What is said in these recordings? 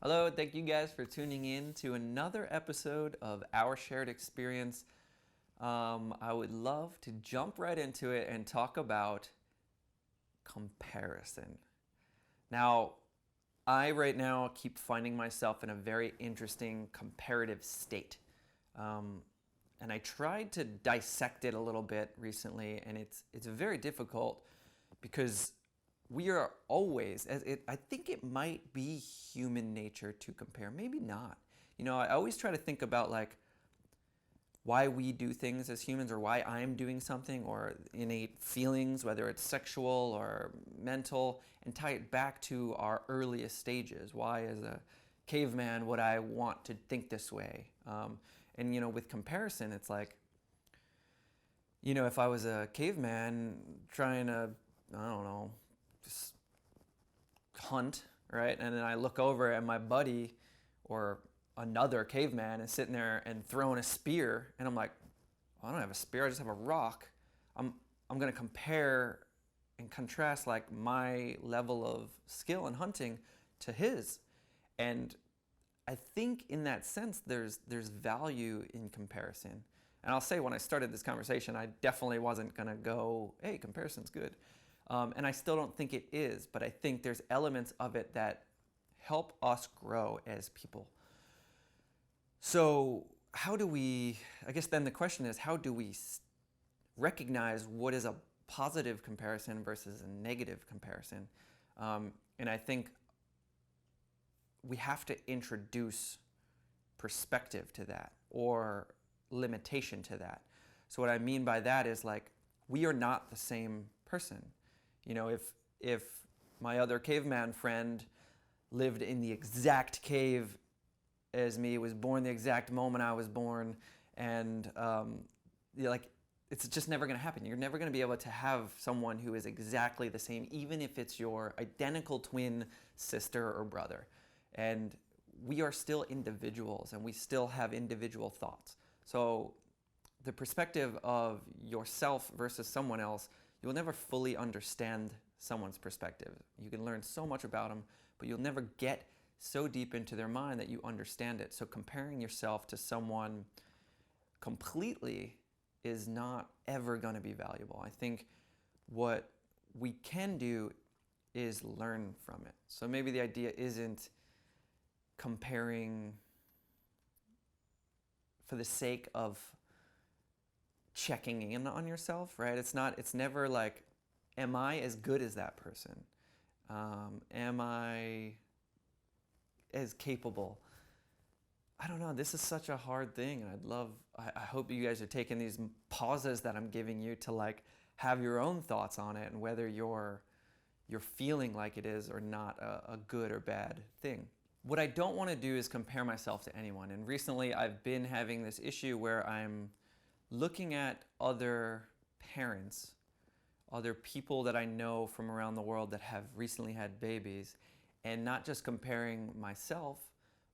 Hello, thank you guys for tuning in to another episode of Our Shared Experience. I would love to jump right into it and talk about comparison. Now, I right now keep finding myself in a very interesting comparative state. And I tried to dissect it a little bit recently, and it's very difficult because we are always, I think it might be human nature to compare, maybe not. I always try to think about like why we do things as humans, or why I'm doing something, or innate feelings, whether it's sexual or mental, and tie it back to our earliest stages. Why, as a caveman, would I want to think this way? And with comparison, it's like, if I was a caveman trying to, I don't know, just hunt, right? And then I look over at my buddy or another caveman is sitting there and throwing a spear, and I'm like, well, I don't have a spear, I just have a rock. I'm going to compare and contrast like my level of skill in hunting to his. And I think in that sense there's value in comparison. And I'll say, when I started this conversation, I definitely wasn't going to go, hey, comparison's good. And I still don't think it is, but I think there's elements of it that help us grow as people. So how do we, I guess then the question is, how do we recognize what is a positive comparison versus a negative comparison? And I think we have to introduce perspective to that, or limitation to that. So what I mean by that is, like, we are not the same person. If my other caveman friend lived in the exact cave as me, was born the exact moment I was born, and it's just never going to happen. You're never going to be able to have someone who is exactly the same, even if it's your identical twin sister or brother. And we are still individuals, and we still have individual thoughts. So the perspective of yourself versus someone else, you'll never fully understand someone's perspective. You can learn so much about them, but you'll never get so deep into their mind that you understand it. So comparing yourself to someone completely is not ever going to be valuable. I think what we can do is learn from it. So maybe the idea isn't comparing for the sake of checking in on yourself, right? It's never like, am I as good as that person? Am I as capable? I don't know. This is such a hard thing. And I hope you guys are taking these pauses that I'm giving you to like have your own thoughts on it, and whether you're feeling like it is or not a good or bad thing. What I don't want to do is compare myself to anyone. And recently I've been having this issue where I'm looking at other parents, other people that I know from around the world that have recently had babies, and not just comparing myself,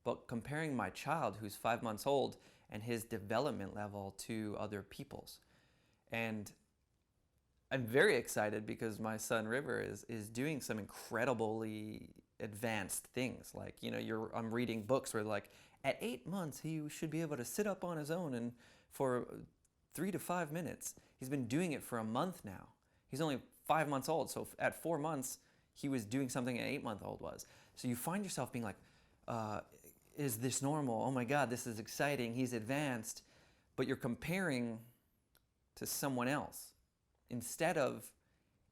but comparing my child who's 5 months old and his development level to other people's. And I'm very excited because my son River is doing some incredibly advanced things. Like, I'm reading books where, like, at 8 months he should be able to sit up on his own and for 3 to 5 minutes. He's been doing it for a month now. He's only 5 months old, so at 4 months he was doing something an 8-month-old was. So you find yourself being like, is this normal? Oh my God, this is exciting. He's advanced. But you're comparing to someone else instead of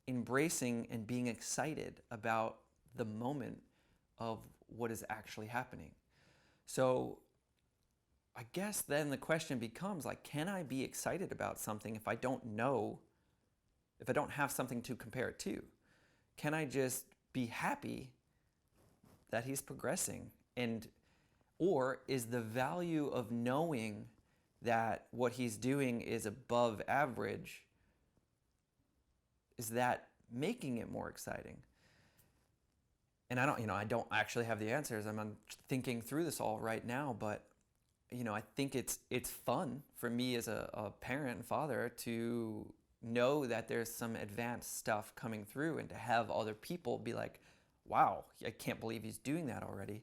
embracing and being excited about the moment of what is actually happening. So I guess then the question becomes, like, can I be excited about something if I don't have something to compare it to? Can I just be happy that he's progressing? Or is the value of knowing that what he's doing is above average, is that making it more exciting? And I don't actually have the answers. I'm thinking through this all right now, but I think it's fun for me as a parent and father to know that there's some advanced stuff coming through, and to have other people be like, wow, I can't believe he's doing that already.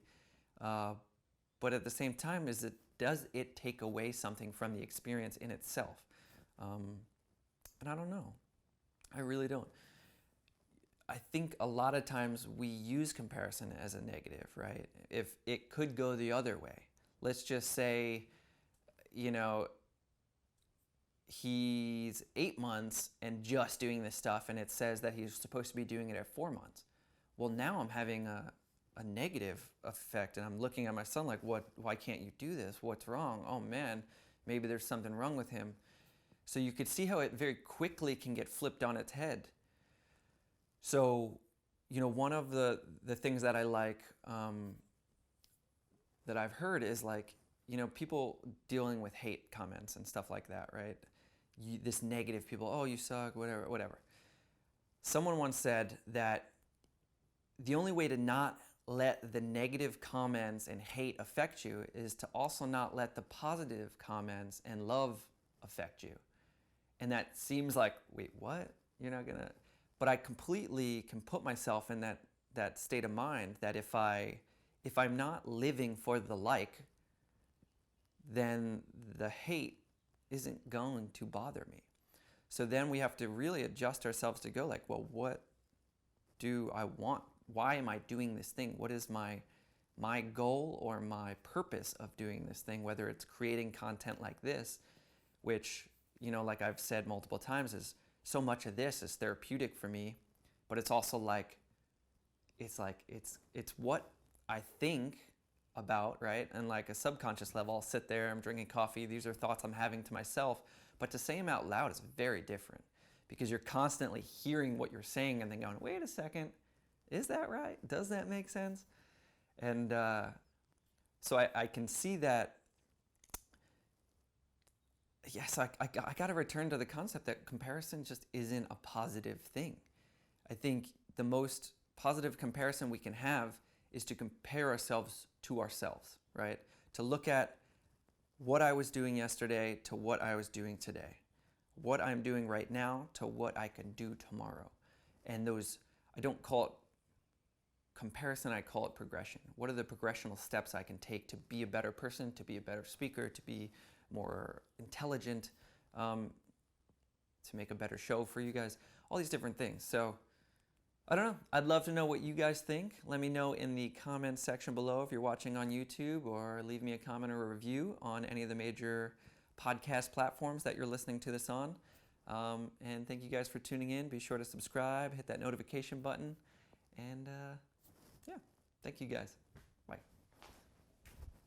But at the same time, does it take away something from the experience in itself? And I don't know. I really don't. I think a lot of times we use comparison as a negative, right? If it could go the other way. Let's just say, you know, he's 8 months and just doing this stuff, and it says that he's supposed to be doing it at 4 months. Well, now I'm having a negative effect, and I'm looking at my son like, why can't you do this? What's wrong? Oh man, maybe there's something wrong with him. So you could see how it very quickly can get flipped on its head. So, you know, one of the things that I like that I've heard is like, you know, people dealing with hate comments and stuff like that, right? This negative people, oh, you suck, whatever, whatever. Someone once said that the only way to not let the negative comments and hate affect you is to also not let the positive comments and love affect you. And that seems like, wait, what? You're not gonna... But I completely can put myself in that state of mind that if I'm not living for the like, then the hate isn't going to bother me. So then we have to really adjust ourselves to go like, well, what do I want? Why am I doing this thing? What is my goal or my purpose of doing this thing? Whether it's creating content like this, which, you know, like I've said multiple times, is so much of this is therapeutic for me, but it's also like it's what I think about, right? And like a subconscious level, I'll sit there, I'm drinking coffee, these are thoughts I'm having to myself, but to say them out loud is very different because you're constantly hearing what you're saying and then going, wait a second, is that right? Does that make sense? And so I can see that, yes, I got to return to the concept that comparison just isn't a positive thing. I think the most positive comparison we can have is to compare ourselves to ourselves, right? To look at what I was doing yesterday to what I was doing today, what I'm doing right now to what I can do tomorrow. And those, I don't call it comparison, I call it progression. What are the progressional steps I can take to be a better person, to be a better speaker, to be more intelligent, to make a better show for you guys, all these different things. So I don't know. I'd love to know what you guys think. Let me know in the comments section below if you're watching on YouTube, or leave me a comment or a review on any of the major podcast platforms that you're listening to this on. And thank you guys for tuning in. Be sure to subscribe, hit that notification button, and yeah, thank you guys.